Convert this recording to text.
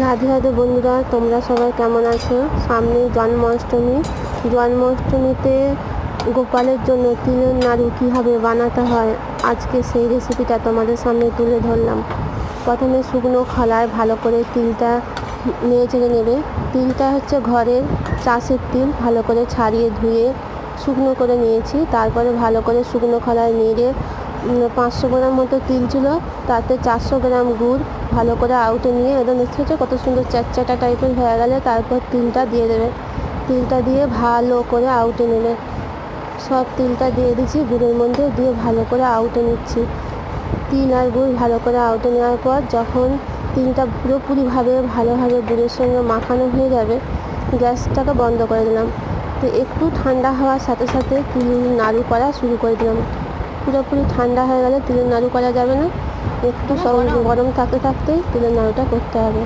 রাধে রাধে বন্ধুরা, তোমরা সবাই কেমন আছো? সামনে জন্মাষ্টমীতে গোপালের জন্য তিলের নাড়ু কীভাবে বানাতে হয় আজকে সেই রেসিপিটা তোমাদের সামনে তুলে ধরলাম। প্রথমে শুকনো খোলায় ভালো করে তিলটা নেড়ে চেড়ে নেবে। তিলটা হচ্ছে ঘরের চাষের তিল, ভালো করে ছাড়িয়ে ধুয়ে শুকনো করে নিয়েছি। তারপরে ভালো করে শুকনো খোলায় নেড়ে 500 গ্রাম মতো তিল ছিল, তাতে 400 গ্রাম গুড় ভালো করে আউটে নিয়ে একদম দেখতে হচ্ছে কত সুন্দর চ্যাটচ্যাটা টাইপের হয়ে গেলে তারপর তিলটা দিয়ে দেবে। তিলটা দিয়ে ভালো করে আউটে নেবে। সব তিলটা দিয়ে দিচ্ছি গুড়ের মধ্যে, দিয়ে ভালো করে আউটে নিচ্ছি। তিল আর গুড় ভালো করে আউটে নেওয়ার পর যখন তিলটা পুরোপুরিভাবে ভালোভাবে গুড়ের সঙ্গে মাখানো হয়ে যাবে, গ্যাসটাকে বন্ধ করে দিলাম। তো একটু ঠান্ডা হওয়ার সাথে সাথে তিল নাড়ু করা শুরু করে দিলাম। পুরোপুরি ঠান্ডা হয়ে গেলে তিলের নাড়ু করা যাবে না, একটু গরম থাকতে থাকতেই তিলের নাড়ুটা করতে হবে।